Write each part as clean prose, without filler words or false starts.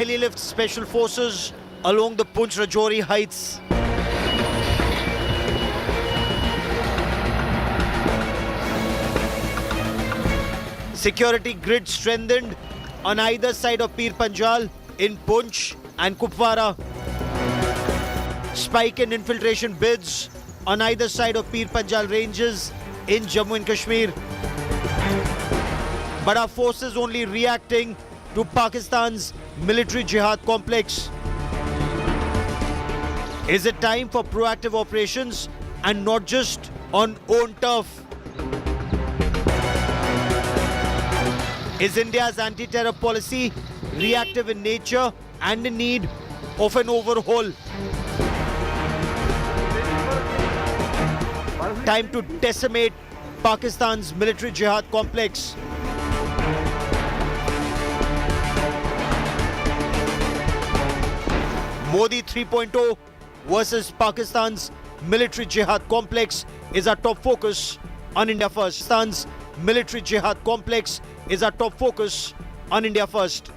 Heli-lift special forces along the Punch-Rajouri heights. Security grid strengthened on either side of Pir Panjal in Punch and Kupwara. Spike and infiltration bids on either side of Pir Panjal ranges in Jammu and Kashmir. But our forces only reacting to Pakistan's military jihad complex. Is it time for proactive operations and not just on own turf? Is India's anti-terror policy reactive in nature and in need of an overhaul? Time to decimate Pakistan's military jihad complex. Modi 3.0 versus Pakistan's military jihad complex is our top focus on IndiaFirst. Pakistan's military jihad complex is our top focus on IndiaFirst.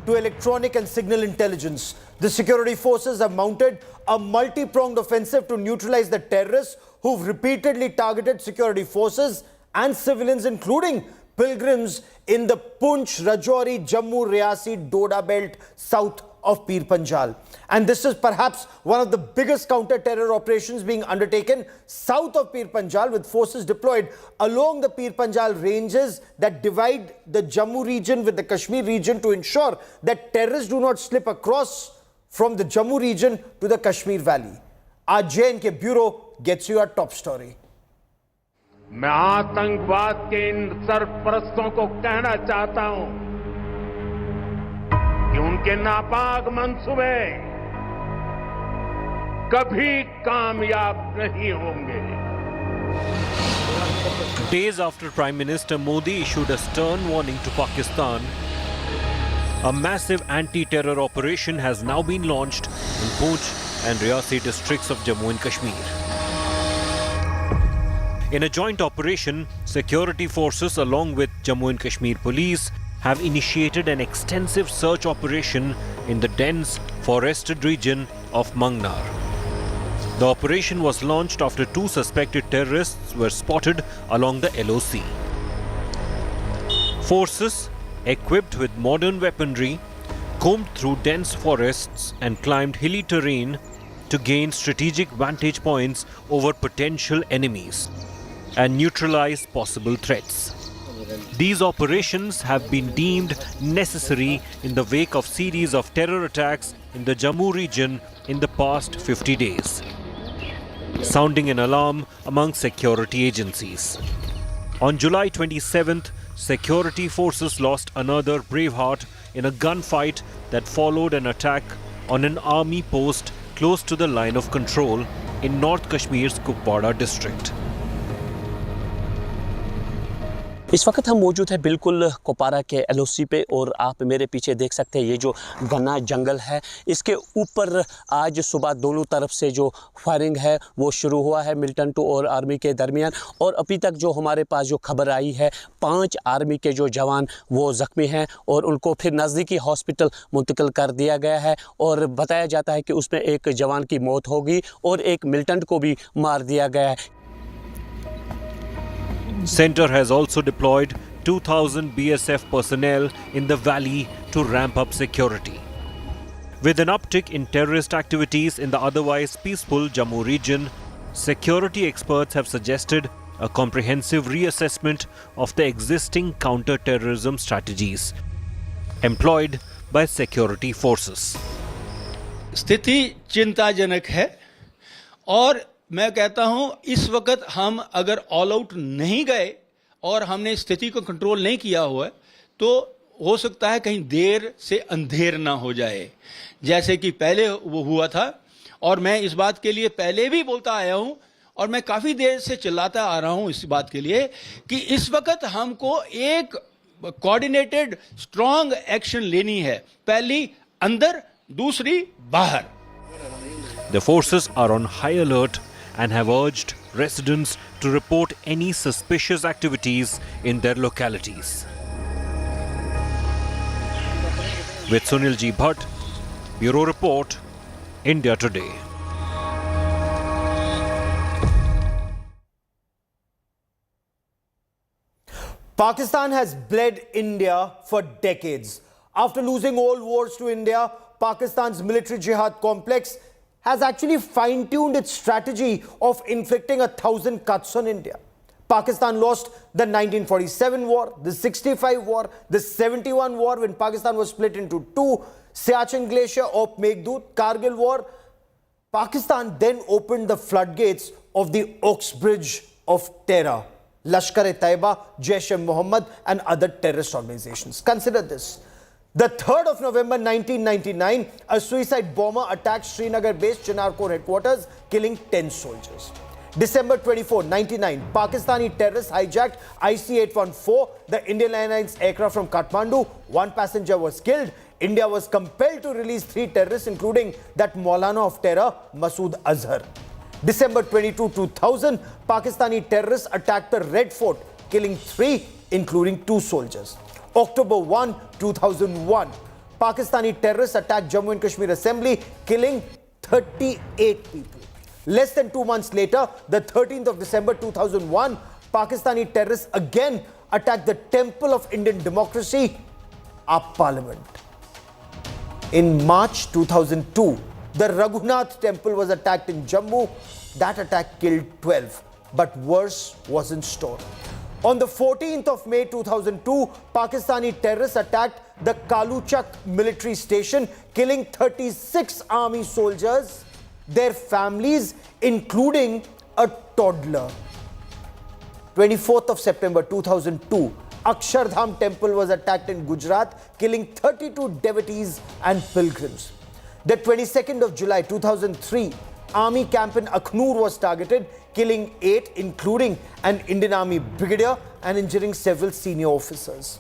To electronic and signal intelligence, the security forces have mounted a multi-pronged offensive to neutralize the terrorists who've repeatedly targeted security forces and civilians, including pilgrims in the Punch, Rajouri, Jammu, Reasi, Doda belt south of Pir Panjal. And this is perhaps one of the biggest counter-terror operations being undertaken south of Pir Panjal, with forces deployed along the Pir Panjal ranges that divide the Jammu region with the Kashmir region to ensure that terrorists do not slip across from the Jammu region to the Kashmir Valley. Our J&K Bureau gets you our top story. मैं आतंकवाद के इन सरपरस्तों को कहना चाहता हूं कि उनके नापाक मंसूबे कभी कामयाब नहीं होंगे. Days after Prime Minister Modi issued a stern warning to Pakistan, a massive anti-terror operation has now been launched in Poonch and Reasi districts of Jammu and Kashmir. In a joint operation, security forces along with Jammu and Kashmir police have initiated an extensive search operation in the dense forested region of Mangnar. The operation was launched after two suspected terrorists were spotted along the LOC. Forces, equipped with modern weaponry, combed through dense forests and climbed hilly terrain to gain strategic vantage points over potential enemies and neutralize possible threats. These operations have been deemed necessary in the wake of series of terror attacks in the Jammu region in the past 50 days, sounding an alarm among security agencies. On July 27th, security forces lost another braveheart in a gunfight that followed an attack on an army post close to the line of control in North Kashmir's Kupwara district. इस वक्त हम मौजूद हैं बिल्कुल कुपवारा के LOC पे और आप मेरे पीछे देख सकते हैं ये जो घना जंगल है, इसके ऊपर आज सुबह दोनों तरफ से जो फायरिंग है वो शुरू हुआ है मिलिटेंट और आर्मी के दरमियान. और अभी तक जो हमारे पास जो खबर आई है 5 आर्मी के जो जवान वो ज़ख्मी हैं और उनको फिर नज़दीकी हॉस्पिटल मुंतकिल कर दिया गया है. और बताया जाता है कि उसमें एक जवान की मौत होगी और एक मिलिटेंट को भी मार दिया गया है. Centre has also deployed 2,000 BSF personnel in the valley to ramp up security. With an uptick in terrorist activities in the otherwise peaceful Jammu region, security experts have suggested a comprehensive reassessment of the existing counter-terrorism strategies employed by security forces. स्थिति चिंताजनक है और मैं कहता हूं इस वक्त हम अगर ऑल आउट नहीं गए और हमने स्थिति को कंट्रोल नहीं किया हुआ तो हो सकता है कहीं देर से अंधेर ना हो जाए जैसे कि पहले वो हुआ था. और मैं इस बात के लिए पहले भी बोलता आया हूं और मैं काफ़ी देर से चिल्लाता आ रहा हूं इस बात के लिए कि इस वक्त हमको एक कोऑर्डिनेटेड स्ट्रांग एक्शन लेनी है. पहली अंदर, दूसरी बाहर. The forces are on high alert and have urged residents to report any suspicious activities in their localities. With Sunil G. Bhatt, Bureau Report, India Today. Pakistan has bled India for decades. After losing all wars to India, Pakistan's military jihad complex has actually fine-tuned its strategy of inflicting 1,000 cuts on India. Pakistan lost the 1947 war, the 65 war, the 71 war when Pakistan was split into two, Siachen Glacier, Op Meghdoot, Kargil war. Pakistan then opened the floodgates of the Oxbridge of terror. Lashkar-e-Taiba, Jaish-e-Mohammed and other terrorist organizations. Consider this. The 3rd of November 1999, a suicide bomber attacked Srinagar-based Chinar Corps headquarters, killing 10 soldiers. December 24, 1999, Pakistani terrorists hijacked IC-814, the Indian Airlines aircraft from Kathmandu. 1 passenger was killed. India was compelled to release 3 terrorists, including that Maulana of terror, Masood Azhar. December 22, 2000, Pakistani terrorists attacked the Red Fort, killing 3, including 2 soldiers. October 1, 2001, Pakistani terrorists attacked Jammu and Kashmir Assembly, killing 38 people. Less than 2 months later, the 13th of December 2001, Pakistani terrorists again attacked the Temple of Indian Democracy, our parliament. In March 2002, the Raghunath temple was attacked in Jammu. That attack killed 12, but worse was in store. On the 14th of May 2002, Pakistani terrorists attacked the Kaluchak military station, killing 36 army soldiers, their families, including a toddler. 24th of September 2002, Akshardham temple was attacked in Gujarat, killing 32 devotees and pilgrims. The 22nd of July 2003, army camp in Akhnur was targeted, killing 8, including an Indian Army brigadier and injuring several senior officers.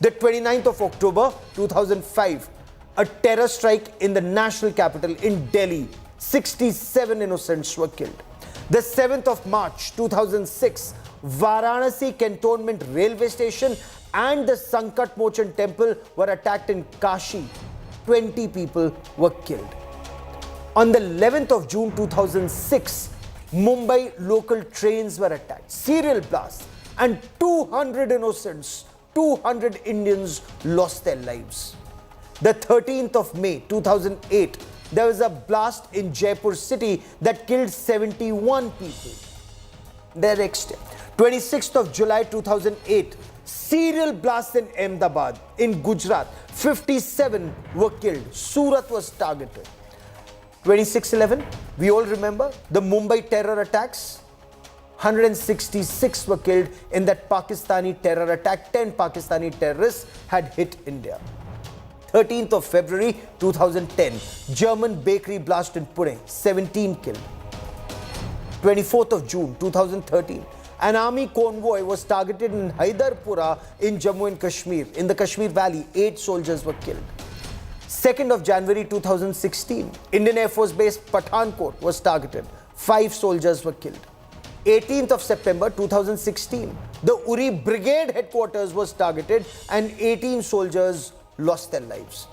The 29th of October 2005, a terror strike in the national capital in Delhi. 67 innocents were killed. The 7th of March 2006, Varanasi Cantonment Railway Station and the Sankat Mochan Temple were attacked in Kashi. 20 people were killed. On the 11th of June 2006, Mumbai local trains were attacked. Serial blasts and 200 innocents, 200 Indians lost their lives. The 13th of May 2008, there was a blast in Jaipur city that killed 71 people. The next day, 26th of July 2008, serial blast in Ahmedabad. In Gujarat, 57 were killed. Surat was targeted. 26/11, we all remember the Mumbai terror attacks. 166 were killed in that Pakistani terror attack. 10 Pakistani terrorists had hit India. 13th of February 2010, German bakery blast in Pune, 17 killed. 24th of June 2013, an army convoy was targeted in Haidarpura in Jammu and Kashmir. In the Kashmir Valley, 8 soldiers were killed. 2nd of January 2016, Indian Air Force base Pathankot was targeted. 5 soldiers were killed. 18th of September 2016, the Uri Brigade headquarters was targeted and 18 soldiers lost their lives.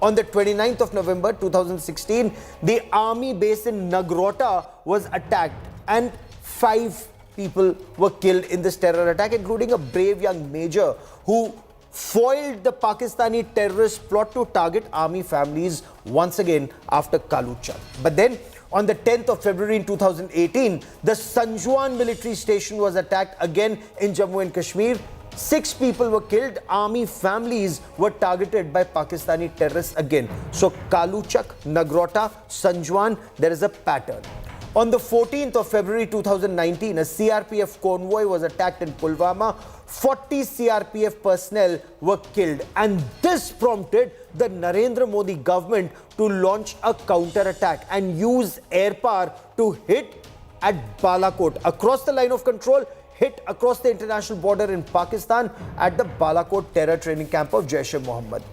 On the 29th of November 2016, the army base in Nagrota was attacked and 5 people were killed in this terror attack, including a brave young major who foiled the Pakistani terrorist plot to target army families once again after Kaluchak. But then, on the 10th of February in 2018, the Sanjuan military station was attacked again in Jammu and Kashmir. 6 people were killed. Army families were targeted by Pakistani terrorists again. So Kaluchak, Nagrota, Sanjuan, there is a pattern. On the 14th of February 2019, a CRPF convoy was attacked in Pulwama. 40 CRPF personnel were killed, and this prompted the Narendra Modi government to launch a counter-attack and use air power to hit at Balakot, across the line of control, hit across the international border in Pakistan at the Balakot terror training camp of Jaish-e-Mohammed.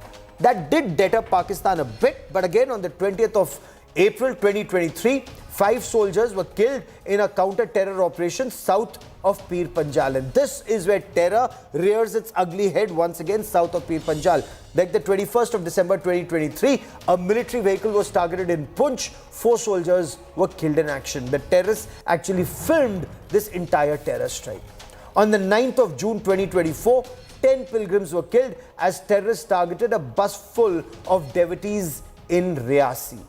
That did deter Pakistan a bit, but again on the 20th of April 2023, 5 soldiers were killed in a counter-terror operation south of Pir Panjal. And this is where terror rears its ugly head once again south of Pir Panjal. Like the 21st of December 2023, a military vehicle was targeted in Punch. 4 soldiers were killed in action. The terrorists actually filmed this entire terror strike. On the 9th of June 2024, 10 pilgrims were killed as terrorists targeted a bus full of devotees in Reactive.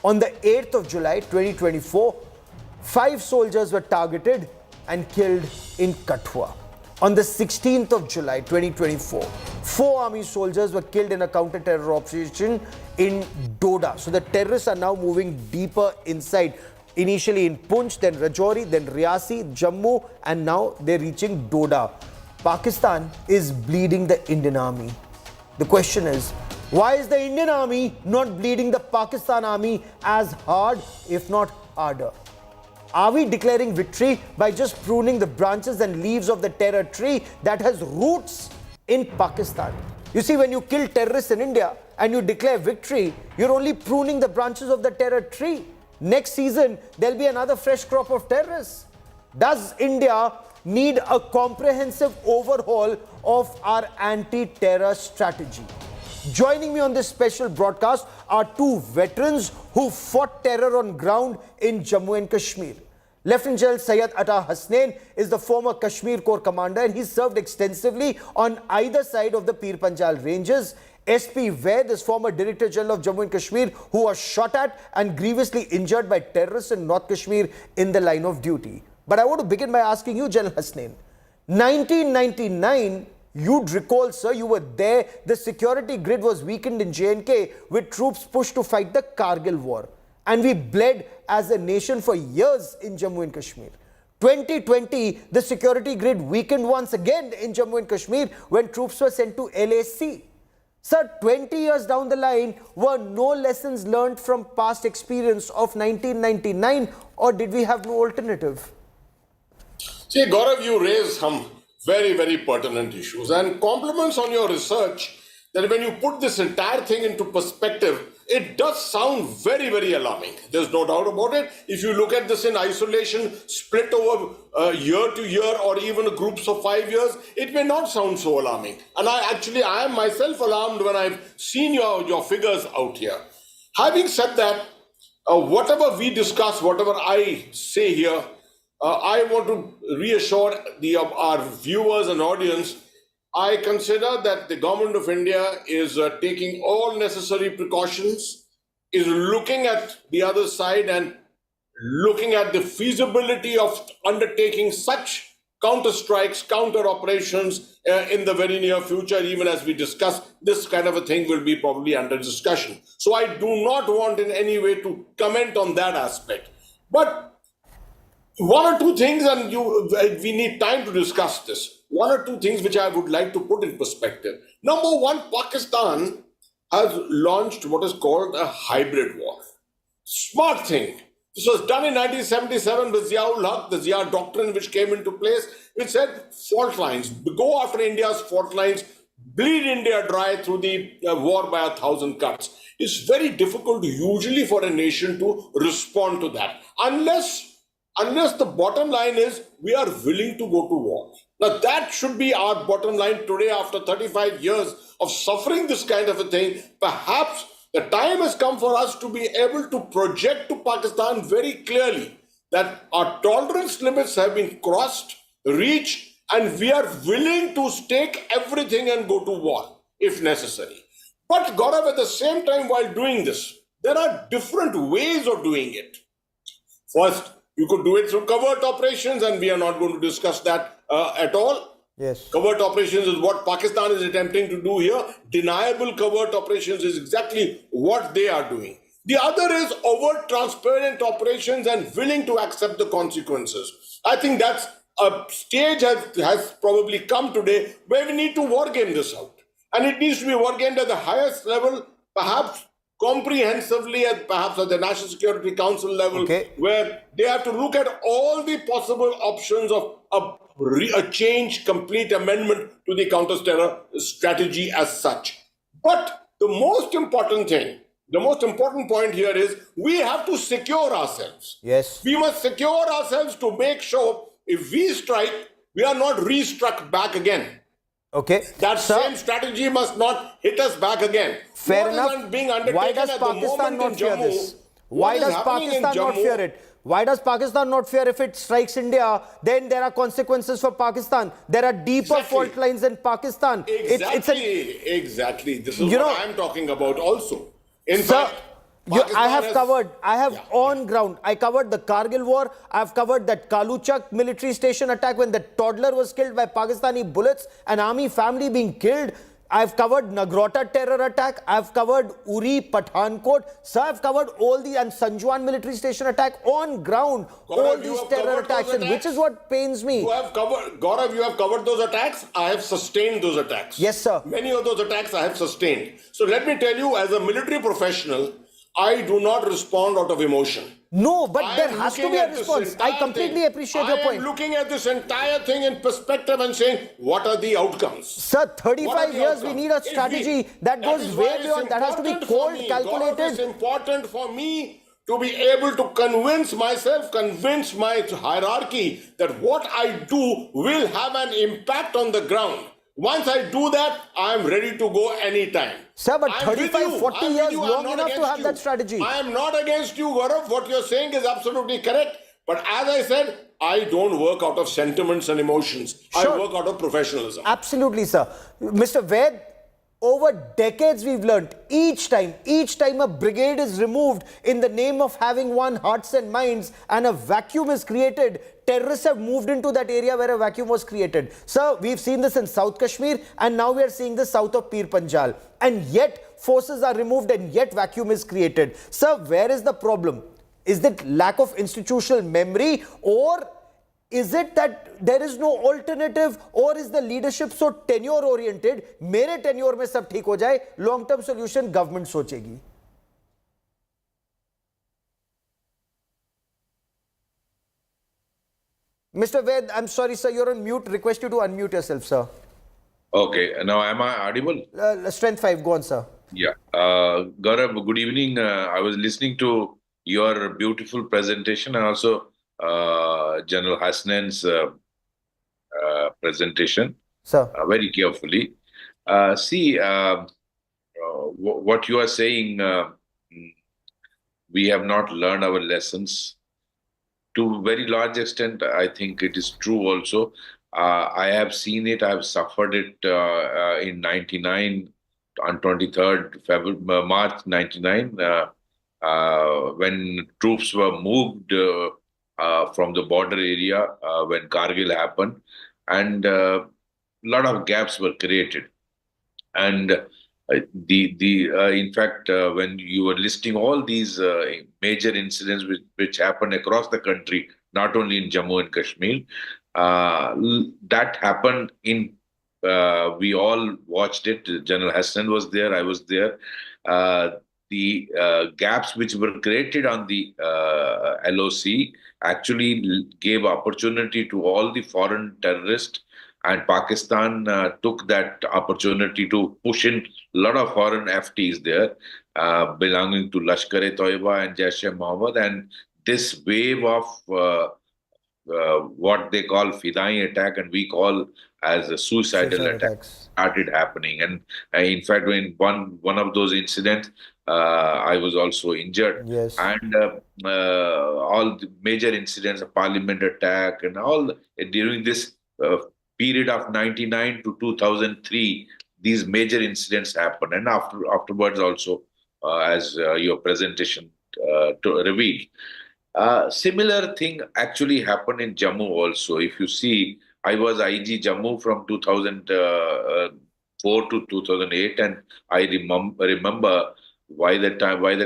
On the 8th of July 2024, 5 soldiers were targeted and killed in Kathua. On the 16th of July 2024, 4 army soldiers were killed in a counter-terror operation in Doda. So the terrorists are now moving deeper inside. Initially in Punch, then Rajouri, then Reactive, Jammu, and now they're reaching Doda. Pakistan is bleeding the Indian army. The question is, why is the Indian army not bleeding the Pakistan army as hard, if not harder? Are we declaring victory by just pruning the branches and leaves of the terror tree that has roots in Pakistan? You see, when you kill terrorists in India and you declare victory, you're only pruning the branches of the terror tree. Next season, there'll be another fresh crop of terrorists. Does India need a comprehensive overhaul of our anti-terror strategy? Joining me on this special broadcast are 2 veterans who fought terror on ground in Jammu and Kashmir. Lieutenant General Syed Atta Hasnain is the former Kashmir Corps commander and he served extensively on either side of the Pir Panjal ranges. SP Vaid is former Director General of Jammu and Kashmir who was shot at and grievously injured by terrorists in North Kashmir in the line of duty. But I want to begin by asking you, General Hasnain, 1999, you'd recall, sir, you were there. The security grid was weakened in J&K with troops pushed to fight the Kargil war. And we bled as a nation for years in Jammu and Kashmir. 2020, the security grid weakened once again in Jammu and Kashmir when troops were sent to LAC. Sir, 20 years down the line, were no lessons learned from past experience of 1999, or did we have no alternative? See, Gaurav, you raise some very, very pertinent issues and compliments on your research that when you put this entire thing into perspective, it does sound very, very alarming. There's no doubt about it. If you look at this in isolation, split over year to year or even groups of 5 years, it may not sound so alarming. And I am myself alarmed when I've seen your figures out here. Having said that, whatever we discuss, whatever I say here, I want to reassure our viewers and audience. I consider that the government of India is taking all necessary precautions, is looking at the other side and looking at the feasibility of undertaking such counter strikes, counter operations in the very near future. Even as we discuss, this kind of a thing will be probably under discussion. So I do not want in any way to comment on that aspect. But 1 or 2 things, and we need time to discuss this. 1 or 2 things which I would like to put in perspective. Number 1, Pakistan has launched what is called a hybrid war. Smart thing. This was done in 1977 with Ziaul Haq, the Zia doctrine which came into place, which said fault lines. Go after India's fault lines, bleed India dry through the war by 1,000 cuts. It's very difficult usually for a nation to respond to that. Unless the bottom line is we are willing to go to war. Now that should be our bottom line today after 35 years of suffering this kind of a thing. Perhaps the time has come for us to be able to project to Pakistan very clearly that our tolerance limits have been crossed, reached, and we are willing to stake everything and go to war if necessary. But Gaurav, at the same time while doing this, there are different ways of doing it. First, you could do it through covert operations, and we are not going to discuss that at all. Yes. Covert operations is what Pakistan is attempting to do here. Deniable covert operations is exactly what they are doing. The other is overt transparent operations and willing to accept the consequences. I think that's a stage has probably come today where we need to wargame this out. And it needs to be wargamed at the highest level, perhaps comprehensively, at perhaps at the National Security Council level, where they have to look at all the possible options of a change, complete amendment to the counter-terror strategy as such. But the most important thing, the most important point here is we have to secure ourselves. Yes. We must secure ourselves to make sure if we strike, we are not re-struck back again. Okay. That Sir, same strategy must not hit us back again. fair What is enough. being undertaken Why does at the Pakistan moment not in fear Jammu, this? what Why is does happening in Pakistan not Jammu- fear it? Why does Pakistan not fear if it strikes India? Then there are consequences for Pakistan. There are deeper Exactly. fault lines in Pakistan. Exactly. This is You what know- I am talking about also. In Sir, fact, I Pakistan have has- covered, I have Yeah, on ground, I covered the Kargil war, I've covered that Kaluchak military station attack when the toddler was killed by Pakistani bullets, an army family being killed. I've covered Nagrota terror attack, I've covered Uri, Pathankot, sir, I've covered all the, and Sanjuan military station attack on ground, Gaurav, all you these have terror covered attacks, those and which attacks? is what pains me. You have covered, Gaurav, you have covered those attacks. I have sustained those attacks. Yes, sir. Many of those attacks I have sustained. So let me tell you, as a military professional, I do not respond out of emotion. No, but I there am has to looking be a at this response. I entire completely thing. appreciate your I point. am looking at this entire thing in perspective and saying, what are the outcomes? Sir, What are 35 the years, we outcomes? need a If strategy that goes is why way it's beyond, that has to be important for cold, me, Gaurav, calculated. it's important for me to be able to convince myself, convince my hierarchy that what I do will have an impact on the ground. Once I do that, I am ready to go anytime. Sir, but I'm with 35, you. 40 I'm with years, you. I'm long not enough to against have you. that strategy. I am not against you, Gaurav. What you're saying is absolutely correct. But as I said, I don't work out of sentiments and emotions. Sure. I work out of professionalism. Absolutely, sir. Mr. Ved, over decades we've learned, each time a brigade is removed in the name of having won hearts and minds and a vacuum is created, terrorists have moved into that area where a vacuum was created. Sir, we've seen this in South Kashmir and now we are seeing this south of Pir Panjal. And yet forces are removed and yet vacuum is created. Sir, where is the problem? Is it lack of institutional memory, or is it that there is no alternative, or is the leadership so tenure oriented? मेरे tenure में सब ठीक हो जाए, long term solution government सोचेगी. Mr. Ved, I'm sorry, sir, you're on mute. Request you to unmute yourself, sir. Okay, now am I audible? Strength 5, go on, sir. Yeah. Gaurav, good evening. I was listening to your beautiful presentation and also General Hassan's presentation Sir. very carefully. What you are saying, we have not learned our lessons. To a very large extent, I think it is true also. I have seen it, I have suffered it in 99, on 23rd February, March 99, when troops were moved from the border area when Kargil happened, and a lot of gaps were created. And in fact, when you were listing all these major incidents which happened across the country, not only in Jammu and Kashmir, that happened in. We all watched it. General Hassan was there. I was there. The gaps which were created on the LOC actually gave opportunity to all the foreign terrorists, and Pakistan took that opportunity to push in a lot of foreign FTs there, belonging to Lashkar-e-Toiba and Jaish-e-Mohammed, and this wave of what they call Fidai attack and we call as a suicidal attack started happening. And in fact, when one of those incidents, I was also injured. Yes. And all the major incidents, a parliament attack and all, during this period of 99 to 2003, these major incidents happened. And afterwards also, as your presentation revealed. Similar thing actually happened in Jammu also. If you see, I was IG Jammu from 2004 to 2008, and I remember by the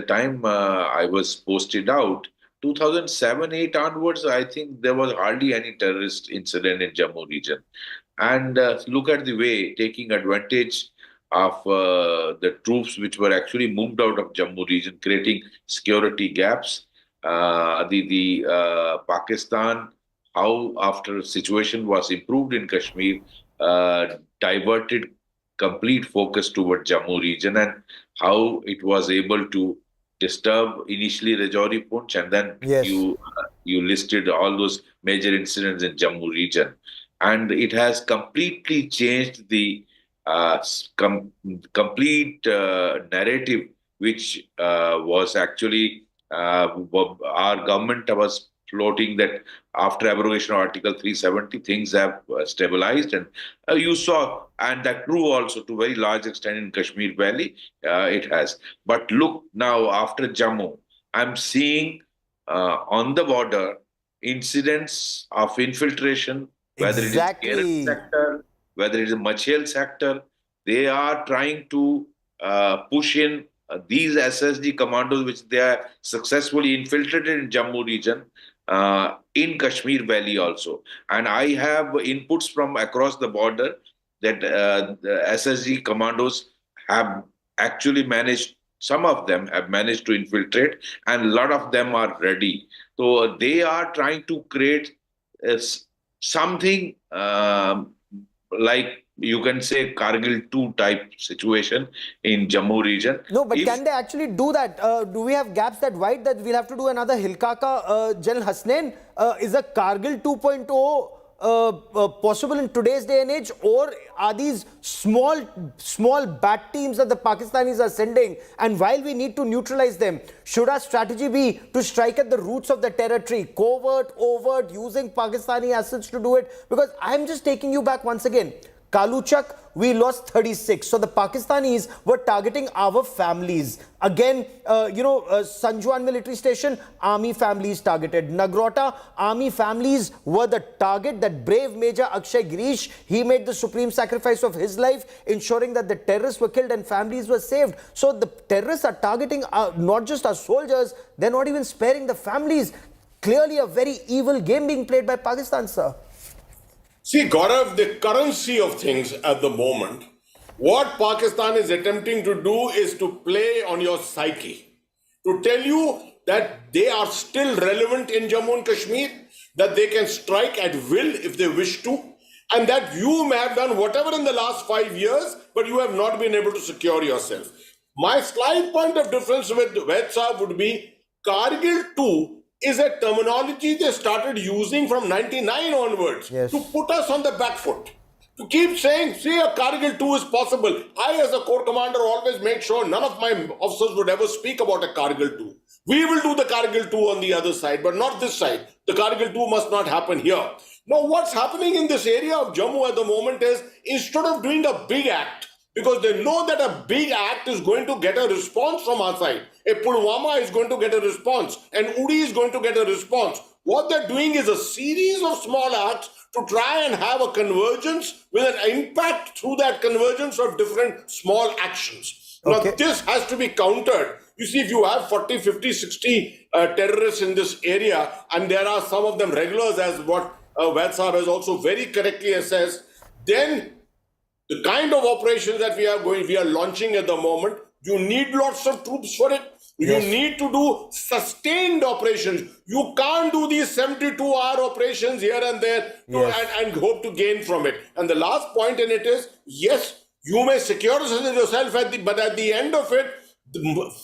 time I was posted out, 2007-8 onwards, I think there was hardly any terrorist incident in Jammu region. And look at the way, taking advantage of the troops which were actually moved out of Jammu region, creating security gaps. Pakistan, how after situation was improved in Kashmir, diverted complete focus toward Jammu region, and how it was able to disturb initially Rajouri Poonch, and then you listed all those major incidents in Jammu region, and it has completely changed the complete narrative, which was actually our government was floating that after abrogation of Article 370, things have stabilized, and you saw, and that true also to very large extent in Kashmir Valley, it has. But look now, after Jammu, I'm seeing on the border incidents of infiltration, whether it is Kerala Exactly. sector, whether it is Machel sector, they are trying to push in these SSD commandos, which they are successfully infiltrated in Jammu region, in Kashmir Valley also. And I have inputs from across the border that the SSD commandos have actually managed, some of them have managed to infiltrate, and a lot of them are ready. So they are trying to create something like you can say Kargil 2 type situation in Jammu region. No, but If can they actually do that? Do we have gaps that wide that we'll have to do another Hilkaka General Hasnain? Is a Kargil 2.0 possible in today's day and age, or are these small bat teams that the Pakistanis are sending, and while we need to neutralize them, should our strategy be to strike at the roots of the territory, covert, overt, using Pakistani assets to do it? Because I'm just taking you back once again. Kaluchak, we lost 36. So the Pakistanis were targeting our families. Again, Sanjuan military station, army families targeted. Nagrota, army families were the target. That brave Major Akshay Girish, he made the supreme sacrifice of his life, ensuring that the terrorists were killed and families were saved. So the terrorists are targeting not just our soldiers, they're not even sparing the families. Clearly a very evil game being played by Pakistan, sir. See, Gaurav, the currency of things at the moment, what Pakistan is attempting to do is to play on your psyche, to tell you that they are still relevant in Jammu and Kashmir, that they can strike at will if they wish to, and that you may have done whatever in the last 5 years, but you have not been able to secure yourself. My slight point of difference with Vaid would be Kargil 2 is a terminology they started using from 99 onwards to put us on the back foot. To keep saying, see, a Kargil 2 is possible. I, as a Corps Commander, always make sure none of my officers would ever speak about a Kargil 2. We will do the Kargil 2 on the other side, but not this side. The Kargil 2 must not happen here. Now, what's happening in this area of Jammu at the moment is, instead of doing a big act, because they know that a big act is going to get a response from our side. A Pulwama is going to get a response, and Uri is going to get a response. What they're doing is a series of small acts to try and have a convergence with an impact through that convergence of different small actions. Okay. Now, this has to be countered. You see, if you have 40, 50, 60 terrorists in this area, and there are some of them regulars, as what Vaid Sahab has also very correctly assessed, then the kind of operations that we are launching at the moment, you need lots of troops for it. You need to do sustained operations. You can't do these 72-hour operations here and there and hope to gain from it. And the last point in it is, yes, you may secure yourself, but at the end of it,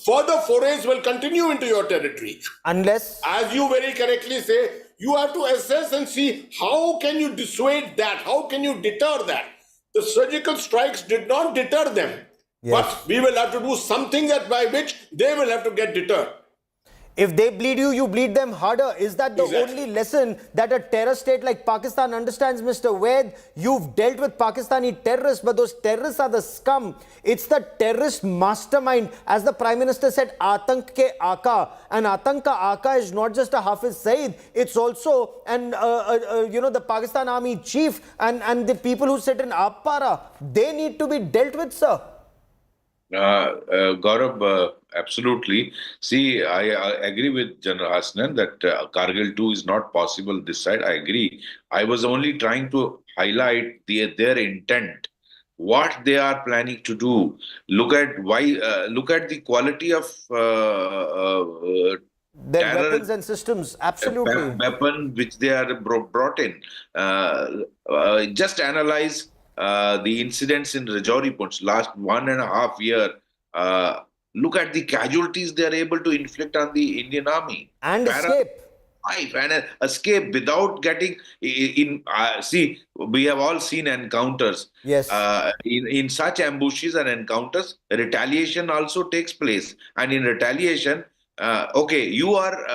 further forays will continue into your territory. Unless, as you very correctly say, you have to assess and see how can you dissuade that? How can you deter that? The surgical strikes did not deter them. But we will have to do something that by which they will have to get deterred. if they bleed you, you bleed them harder. Is that the only lesson that a terror state like Pakistan understands, Mr. Vaid? You've dealt with Pakistani terrorists, but those terrorists are the scum. It's the terrorist mastermind. As the Prime Minister said, Atank ke Aka. And Atank ka Aka is not just a Hafiz Saeed. It's also the Pakistan Army chief and the people who sit in Appara. They need to be dealt with, sir. Gaurav, absolutely. See, I agree with General Hasnan that Kargil 2 is not possible this side. I agree. I was only trying to highlight their intent, what they are planning to do. Look at the quality of Their weapons and systems, absolutely. Weapon which they are brought in. Just analyze the incidents in Rajouri Punch last 1.5 years. Look at the casualties they are able to inflict on the Indian Army. And escape. survive and escape without getting in. See, we have all seen encounters. Yes. In such ambushes and encounters, retaliation also takes place, and in retaliation, okay, you are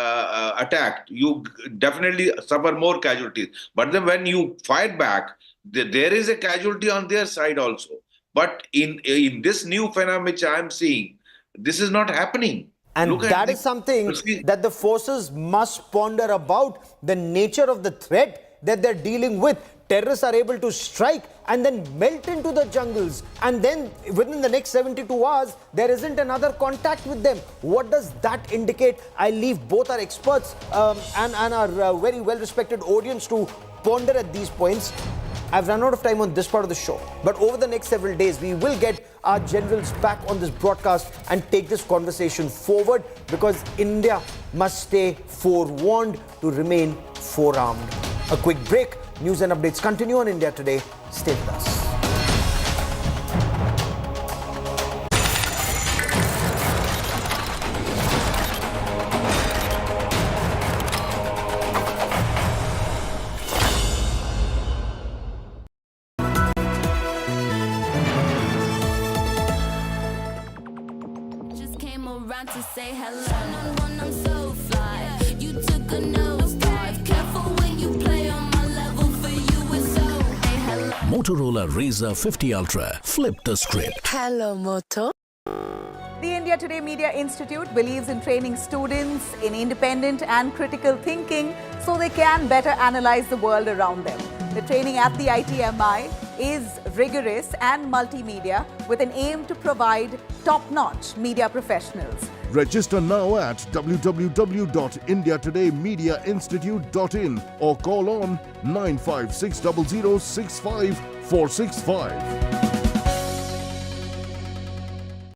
attacked, you definitely suffer more casualties. But then when you fight back, there is a casualty on their side also. But in this new phenomenon which I am seeing, this is not happening. And Look at that is something that the forces must ponder about, the nature of the threat that they're dealing with. Terrorists are able to strike and then melt into the jungles, and then within the next 72 hours, there isn't another contact with them. What does that indicate? I leave both our experts and our very well-respected audience to ponder at these points. I've run out of time on this part of the show, but over the next several days, we will get our generals back on this broadcast and take this conversation forward, because India must stay forewarned to remain forearmed. A quick break. News and updates continue on India Today. Stay with us. Just came around to say hello. I'm so fly. You took a nosedive. Careful when you play on my level. For you it's so. Hey, hello. Motorola Razr 50 Ultra. Flip the script. Hello, Moto. The India Today Media Institute believes in training students in independent and critical thinking so they can better analyze the world around them. The training at the ITMI is rigorous and multimedia with an aim to provide top-notch media professionals. Register now at www.indiatodaymediainstitute.in or call on 95600 65465.